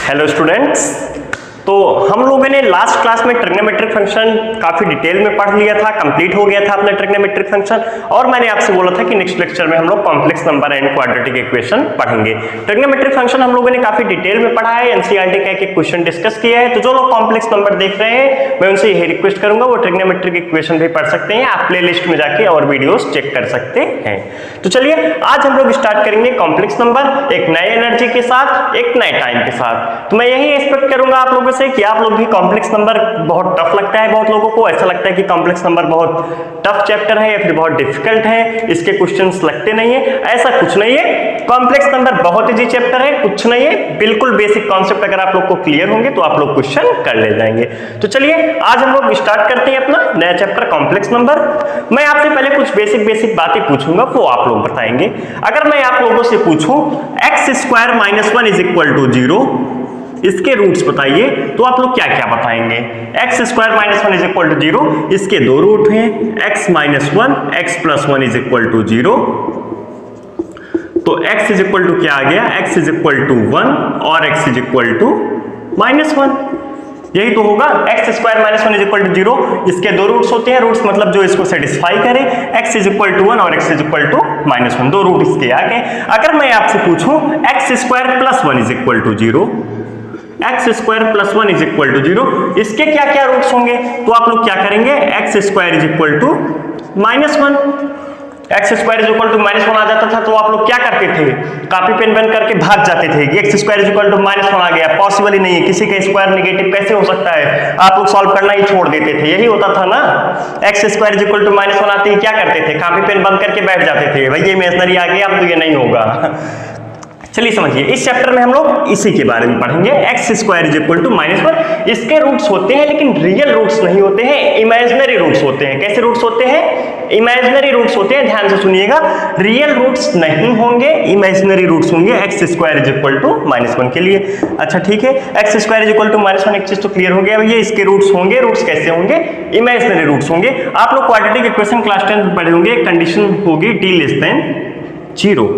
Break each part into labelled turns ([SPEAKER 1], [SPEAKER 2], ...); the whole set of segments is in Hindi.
[SPEAKER 1] हेलो स्टूडेंट्स, तो हम लोगों ने लास्ट क्लास में ट्रिग्नोमेट्रिक फंक्शन काफी डिटेल में पढ़ लिया था, कंप्लीट हो गया था अपना ट्रिग्नोमेट्रिक फंक्शन। और मैंने आपसे बोला था कि नेक्स्ट लेक्चर में हम लोग complex number and quadratic equation पढ़ेंगे। ट्रिग्नोमेट्रिक फंक्शन हम लोगों ने काफी डिटेल में पढ़ा है, एनसीईआरटी का एक क्वेश्चन डिस्कस किया है। तो जो लोग कॉम्प्लेक्स नंबर देख रहे हैं मैं उनसे यही रिक्वेस्ट करूंगा वो ट्रिग्नोमेट्रिक इक्वेशन भी पढ़ सकते हैं, आप प्ले लिस्ट में जाके और वीडियोस चेक कर सकते हैं। तो चलिए आज हम लोग स्टार्ट करेंगे कॉम्प्लेक्स नंबर, एक नए एनर्जी के साथ, एक नए टाइम के साथ। तो मैं यही एक्सपेक्ट करूंगा आप लोगों से कि आप लोग भी कॉम्प्लेक्स नंबर बहुत टफ लगता है, बहुत लोगों को ऐसा लगता है कि कॉम्प्लेक्स नंबर बहुत टफ चैप्टर है या फिर बहुत डिफिकल्ट है, इसके क्वेश्चंस लगते नहीं है। ऐसा कुछ नहीं है, कॉम्प्लेक्स नंबर बहुत इजी चैप्टर है, कुछ नहीं है, बिल्कुल बेसिक कॉन्सेप्ट अगर आप लोग को क्लियर होंगे तो आप लोग क्वेश्चन कर ले जाएंगे। तो चलिए आज हम लोग स्टार्ट करते हैं अपना नया चैप्टर कॉम्प्लेक्स नंबर। मैं आपसे पहले कुछ बेसिक बातें पूछूंगा वो आप लोग बताएंगे। अगर मैं आप लोगों से पूछूं x² - 1 = 0, इसके रूट्स बताइए, तो आप लोग क्या क्या बताएंगे? x² - 1 = 0, इसके दो रूट हैं, x - 1 x + 1 = 0। तो x क्या आ गया? x = 1 और x = -1, यही तो होगा। x² - 1 = 0, इसके दो रूट्स होते हैं, रूट्स मतलब जो इसको सेटिस्फाई करे, x = 1 और x = -1, दो रूट इसके आ गए। अगर मैं आपसे पूछूं x² + 1 = 0, x² + 1 = 0, इसके क्या क्या रूट्स होंगे? तो आप लोग क्या करेंगे? x² = -1, x² = -1 आ जाता था तो आप लोग क्या करते थे? कॉपी पेन बंद करके भाग जाते थे कि x² = -1 आ गया, पॉसिबल ही नहीं है, किसी का स्क्वायर नेगेटिव कैसे हो सकता है, आप लोग सॉल्व करना ही छोड़ देते थे। यही होता था ना, x² = -1 आते ही क्या करते थे? कॉपी पेन बंद करके बैठ जाते थे, भाई ये इमेजिनरी आ गया, अब तो ये नहीं होगा। चलिए समझिए, इस चैप्टर में हम लोग इसी के बारे में पढ़ेंगे। x² = -1, इसके रूट्स होते हैं लेकिन रियल रूट्स नहीं होते हैं, इमेजिनरी रूट्स होते हैं। कैसे रूट्स होते हैं? इमेजिनरी रूट्स होते हैं, ध्यान से सुनिएगा। रियल रूट्स नहीं होंगे, इमेजिनरी रूट्स होंगे x² = -1 के लिए। अच्छा ठीक है, x² = -1 एक चीज तो क्लियर हो गया भैया, इसके रूट्स होंगे, रूट्स कैसे होंगे? इमेजिनरी रूट्स होंगे। आप लोग क्वाड्रेटिक इक्वेशन क्लास 10 में पढ़े होंगे, कंडीशन होगी d < 0,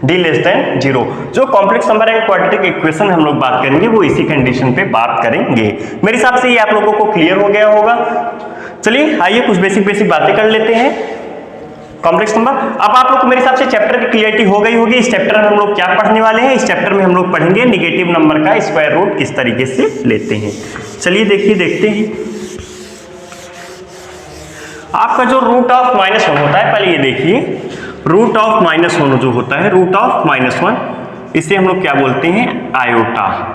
[SPEAKER 1] d < 0। जो complex number and quadratic equation हम लोग बात करेंगे वो इसी कंडीशन पे बात करेंगे। मेरे हिसाब से ये आप लोगों को क्लियर हो गया होगा। चलिए आइए कुछ बेसिक बातें कर लेते हैं कॉम्प्लेक्स नंबर। अब आप लोग को मेरे हिसाब से चैप्टर की क्लियरिटी हो गई होगी। इस चैप्टर में हम लोग क्या पढ़ने वाले हैं? इस चैप्टर में हम लोग पढ़ेंगे नेगेटिव नंबर का स्क्वायर रूट किस तरीके से लेते हैं। चलिए देखते हैं। आपका जो रूट ऑफ -1 होता है, पहले ये देखिए, रूट ऑफ -1 जो होता है, रूट ऑफ -1, इसे हम लोग क्या बोलते हैं? आयोटा।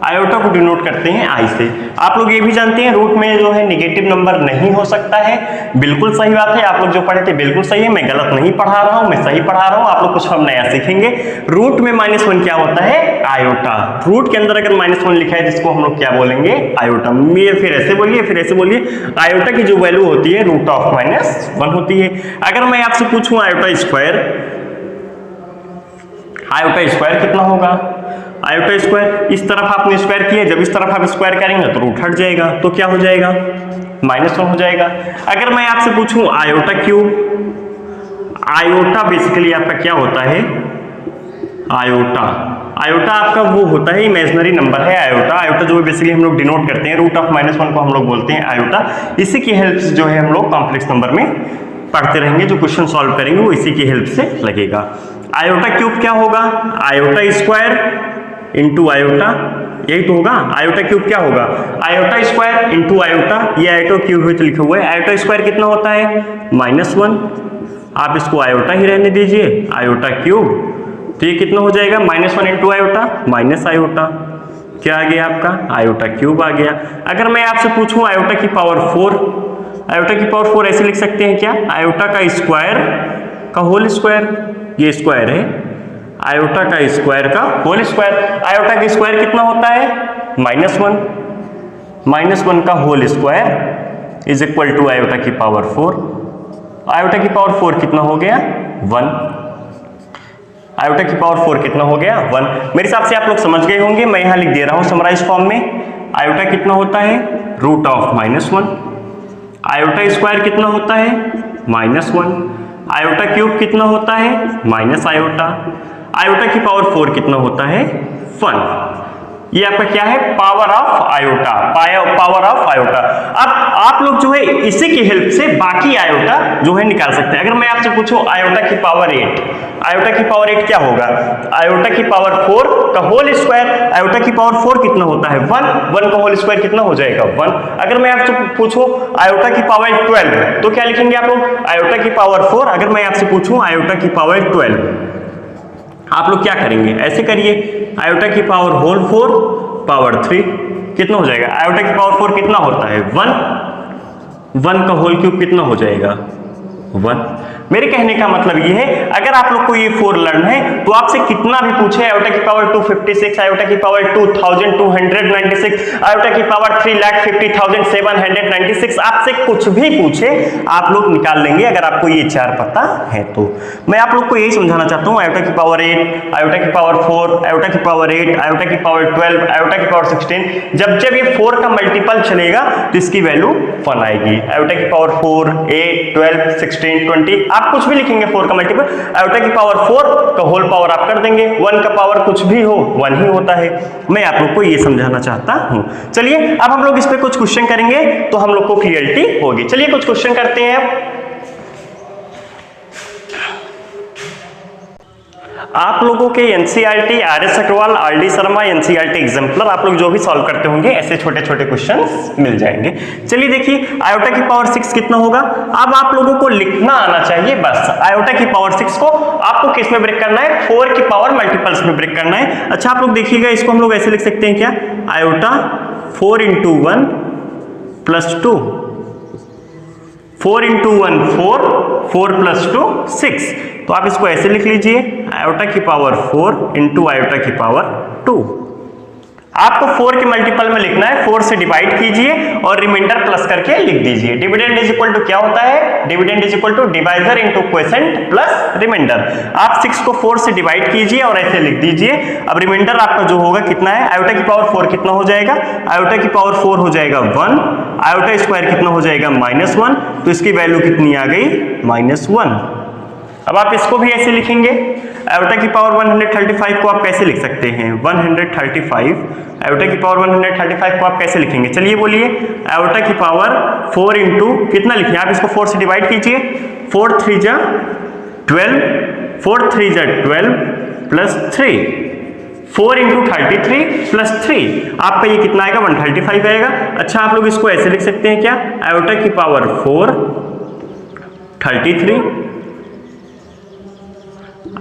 [SPEAKER 1] आयोटा को डिनोट करते हैं आई से। आप लोग ये भी जानते हैं रूट में जो है नेगेटिव नंबर नहीं हो सकता है, बिल्कुल सही बात है। आप लोग जो पढ़े थे बिल्कुल सही है, मैं गलत नहीं पढ़ा रहा हूं, मैं सही पढ़ा रहा हूं। आप लोग कुछ हम नया सीखेंगे। रूट में -1 क्या होता है? आयोटा। रूट के अंदर अगर -1 लिखा है जिसको हम लोग क्या बोलेंगे? आयोटा। ये फिर ऐसे बोलिए, आयोटा की जो वैल्यू होती है रूट ऑफ -1 होती है। अगर मैं आपसे पूछूं आयोटा स्क्वायर कितना होगा? आयोटा स्क्वायर, इस तरफ आपने स्क्वायर किया, जब इस तरफ आप स्क्वायर करेंगे तो रूट हट जाएगा, तो क्या हो जाएगा? -1 हो जाएगा। अगर मैं आपसे पूछूं आयोटा क्यूब, आयोटा बेसिकली आपका क्या होता है? आयोटा आपका वो होता है, इमेजिनरी नंबर है आयोटा जो बेसिकली हम लोग डिनोट करते हैं, रूट ऑफ -1 को हम लोग बोलते हैं आयोटा। इसी की हेल्प से जो है हम लोग कॉम्प्लेक्स नंबर में पढ़ते रहेंगे, जो क्वेश्चन सॉल्व करेंगे वो इसी की हेल्प से लगेगा। आयोटा क्यूब क्या होगा? आयोटा स्क्वायर इंटू आयोटा, यही तो होगा। आयोटा क्यूब क्या होगा? आयोटा स्क्वायर इंटू आयोटा, ये आयोटा क्यूब है तो लिखा हुआ है। आयोटा स्क्वायर कितना होता है? -1, आप इसको आयोटा ही रहने दीजिए, आयोटा क्यूब। तो ये कितना हो जाएगा? -1 इंटू आयोटा माइनस आयोटा, क्या आ गया आपका? आयोटा क्यूब आ गया। अगर मैं आपसे पूछूं आयोटा की पावर 4, आयोटा की पावर 4 ऐसे लिख सकते हैं क्या? आयोटा का स्क्वायर का होल स्क्वायर, ये स्क्वायर है, आयोटा का स्क्वायर का होल स्क्वायर। आयोटा का स्क्वायर कितना होता है? -1 का whole square is equal to iota की पावर 4। आयोटा की पावर 4 कितना हो गया? 1। आयोटा की पावर 4 कितना हो गया? 1। मेरे हिसाब से आप लोग समझ गए होंगे, मैं यहां लिख दे रहा हूं समराइज फॉर्म में। आयोटा कितना होता है? Root of -1। आयोटा स्क्वायर कितना होता है? -1। आयोटा क्यूब कितना होता है? Minus iota. आयोटा की पावर 4 कितना होता है? 1। ये आपका क्या है, power of iota, power of iota. अब आप लोग जो है इसी की हेल्प से बाकी आयोटा जो है निकाल सकते हैं। अगर मैं आपसे पूछूं आयोटा की पावर 8, आयोटा की पावर 8 क्या होगा, आयोटा की पावर 4 का होल स्क्वायर। आयोटा की पावर 4 कितना होता है 1 का होल स्क्वायर कितना हो जाएगा 1। अगर मैं आपसे पूछूं आयोटा की पावर 12 तो क्या लिखेंगे आप लोग, आयोटा की पावर 4। अगर मैं आपसे पूछूं आयोटा की पावर 12, आप लोग क्या करेंगे, ऐसे करिए, आयोटा की पावर होल 4 पावर 3 कितना हो जाएगा, आयोटा की पावर 4 कितना होता है 1 का होल क्यूब कितना हो जाएगा 1। मेरे कहने का मतलब ये है, अगर आप लोग को ये 4 लर्न है तो आपसे कितना भी पूछे, आयोटा की पावर 256, आयोटा की पावर 2296, आयोटा की पावर 3,50,796, आपसे कुछ भी पूछे आप लोग निकाल लेंगे अगर आपको ये 4 पता है तो। मैं आप लोग को यही समझाना चाहता हूँ, आयोटा की पावर 8, आयोटा की पावर 4, आयोटा की पावर 8, आयोटा की पावर 12, आयोटा की पावर 16, जब जब ये 4 का मल्टीपल चलेगा तो इसकी वैल्यू 1 आएगी। आयोटा की पावर 4, 8, 12, 16, 20, आप कुछ भी लिखेंगे 4 का मल्टीपल, आयोटा की पावर 4 का होल पावर आप कर देंगे, 1 का पावर कुछ भी हो 1 ही होता है। मैं आप लोग को ये समझाना चाहता हूं। चलिए अब हम लोग इस पे कुछ क्वेश्चन करेंगे तो हम लोग को क्लियरिटी होगी। चलिए कुछ क्वेश्चन करते हैं। आप लोगों के NCERT, R S. Agarwal, R D. Sharma, NCERT exemplar, आप लोग जो भी सॉल्व करते होंगे ऐसे छोटे छोटे क्वेश्चंस मिल जाएंगे। चलिए देखिए, आयोटा की पावर 6 कितना होगा। अब आप लोगों को लिखना आना चाहिए बस। आयोटा की पावर 6 को आपको किस में ब्रेक करना है, 4 की पावर मल्टीपल्स में ब्रेक करना है। अच्छा आप लोग देखिएगा, इसको हम लोग ऐसे लिख सकते हैं क्या, आयोटा 4 × 1 + 2, 4 × 1 4, 4 + 2 6। तो आप इसको ऐसे लिख लीजिए, आयोटा की पावर 4 × आयोटा की पावर 2। आपको 4 के मल्टीपल में लिखना है, 4 से डिवाइड कीजिए और रिमाइंडर प्लस करके लिख दीजिए। डिविडेंड इज इक्वल टू क्या होता है, dividend is equal to divisor into quotient plus remainder. आप 6 को 4 से डिवाइड कीजिए और ऐसे लिख दीजिए। अब रिमाइंडर आपका जो होगा कितना है, आयोटा की पावर 4 कितना हो जाएगा, आयोटा की पावर 4 हो जाएगा 1, आयोटा स्क्वायर कितना हो जाएगा -1, तो इसकी वैल्यू कितनी आ गई -1। अब आप इसको भी ऐसे लिखेंगे, आयोटा की पावर 135 को आप कैसे लिख सकते हैं, 135, आयोटा की पावर 135 को आप कैसे लिखेंगे, चलिए बोलिए। आयोटा की पावर 4 × कितना लिखें, आप इसको 4 से डिवाइड कीजिए, 4 3 जा 12, 4 3 जा 12 + 3, 4 × 33 + 3, आपका ये कितना आएगा 135 आएगा। अच्छा आप लोग इसको ऐसे लिख सकते हैं क्या, आयोटा की पावर 4 33,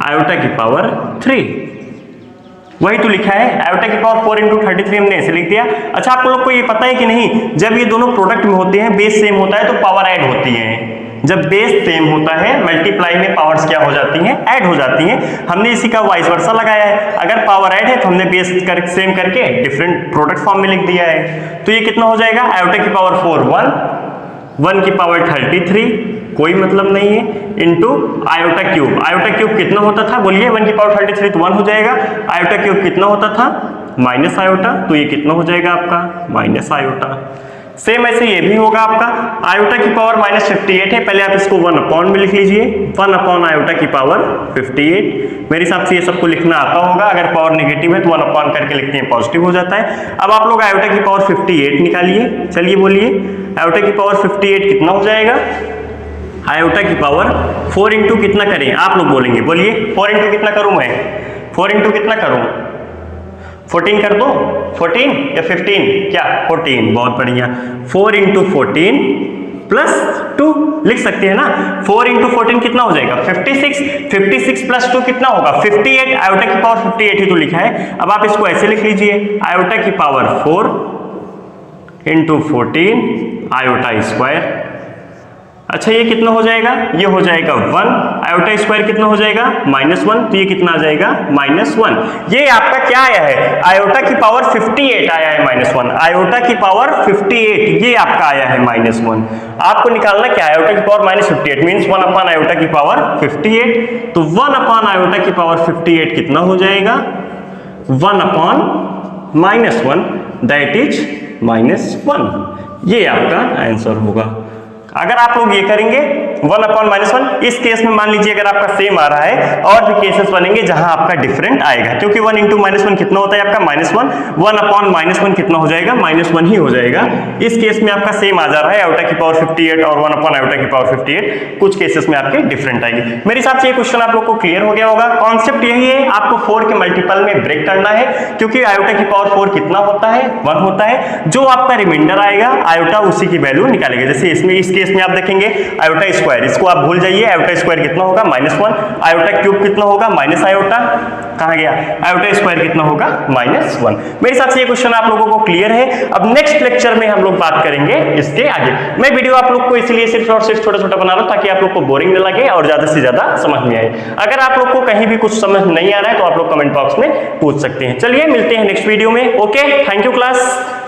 [SPEAKER 1] आयोटा की पावर 3, वही तो लिखा है, आयोटा की पावर 4 × 33 हमने ऐसे लिख दिया। अच्छा आप लोग को ये पता है कि नहीं, जब ये दोनों प्रोडक्ट में होते हैं, बेस सेम होता है तो पावर ऐड होती है। जब बेस सेम होता है मल्टीप्लाई में पावर्स क्या हो जाती हैं, ऐड हो जाती हैं। हमने इसी का वाइस वर्सा लगाया है, अगर पावर ऐड है तो हमने बेस सेम करके डिफरेंट प्रोडक्ट फॉर्म में लिख दिया है। तो ये कितना हो जाएगा, आयोटा की पावर 4 1 की पावर 33, कोई मतलब नहीं है, into iota cube. Iota cube कितना होता था बोलिए, 1 की पावर 33 तो 1 हो जाएगा। आयोटा क्यूब कितना होता था, माइनस आयोटा, तो ये कितना हो जाएगा आपका माइनस आयोटा। सेम ऐसे ये भी होगा आपका, आयोटा की पावर -58 है, पहले आप इसको 1 में लिख लीजिए, 1 आयोटा की पावर 58। मेरे हिसाब से ये सबको लिखना आता होगा, अगर पावर नेगेटिव है तो 1 करके लिखते हैं, पॉजिटिव हो जाता है। अब आप लोग आयोटा की पावर 58 निकालिए, चलिए बोलिए, आयोटा की पावर 58 कितना हो जाएगा, आयोटा की पावर 4 × कितना करें, आप लोग बोलेंगे, बोलिए 4 × कितना करूं मैं, 4 × कितना करूं, 14 कर दो, 14 या 15, क्या 14, बहुत बढ़िया। 4 × 14 + 2 लिख सकते हैं ना, 4 × 14 कितना हो जाएगा 56, 56 + 2 कितना होगा 58, आयोटा की पावर 58 ही तो लिखा है। अब आप इसको ऐसे लिख लीजिए, आयोटा की पावर 4 × 14 आयोटा स्क्वायर। अच्छा ये कितना हो जाएगा, ये हो जाएगा 1, आयोटा स्क्वायर कितना हो जाएगा -1, तो ये कितना आ जाएगा -1। ये आपका क्या आया है, आयोटा की पावर 58 आया है -1, आयोटा की पावर 58 ये आपका आया है -1। आपको निकालना क्या है, आयोटा की पावर -58 मीन्स 1 आयोटा की पावर 58, तो 1 आयोटा की पावर 58 कितना हो जाएगा 1 -1, दैट इज -1। ये आपका आंसर होगा। अगर आप लोग ये करेंगे 1 अपॉन -1। इस केस में मान लीजिए अगर आपका सेम आ रहा है, और भी केसेस बनेंगे जहां आपका डिफरेंट आएगा, क्योंकि 1 इंटू -1 कितना होता है आपका -1, 1 अपॉन -1 कितना हो जाएगा, -1 ही हो जाएगा। इस केस में आपका सेम आ जा रहा है आयोटा की पावर 58 और 1 अपॉन आयोटा की पावर 58, कुछ केसेस में आपके डिफरेंट आएगी। मेरे हिसाब से ये क्वेश्चन आप लोग को क्लियर हो गया होगा। कॉन्सेप्ट यही है, आपको 4 के मल्टीपल में ब्रेक करना है, क्योंकि आयोटा की पावर 4 कितना होता है, 1 होता है। जो आपका रिमाइंडर आएगा आयोटा उसी की वैल्यू निकालेगा। जैसे इसमें इस केस में आप देखेंगे आयोटा स्क्वायर, इसको आप भूल जाइए, आयोटा स्क्वायर कितना होगा -1, आयोटा क्यूब कितना होगा माइनस आयोटा, कहां गया आयोटा स्क्वायर कितना होगा -1। मेरे हिसाब से ये क्वेश्चन आप लोगों को क्लियर है। अब नेक्स्ट लेक्चर में हम लोग बात करेंगे इसके आगे। मैं वीडियो आप लोग को इसलिए सिर्फ और सिर्फ छोटा छोटा बना रहा हूं ताकि आप लोग को बोरिंग न लगे और ज्यादा से ज्यादा समझ में आए। अगर आप लोग को कहीं भी कुछ समझ नहीं आ रहा है तो आप लोग कमेंट बॉक्स में पूछ सकते हैं। चलिए मिलते हैं नेक्स्ट वीडियो में। Okay, thank you class.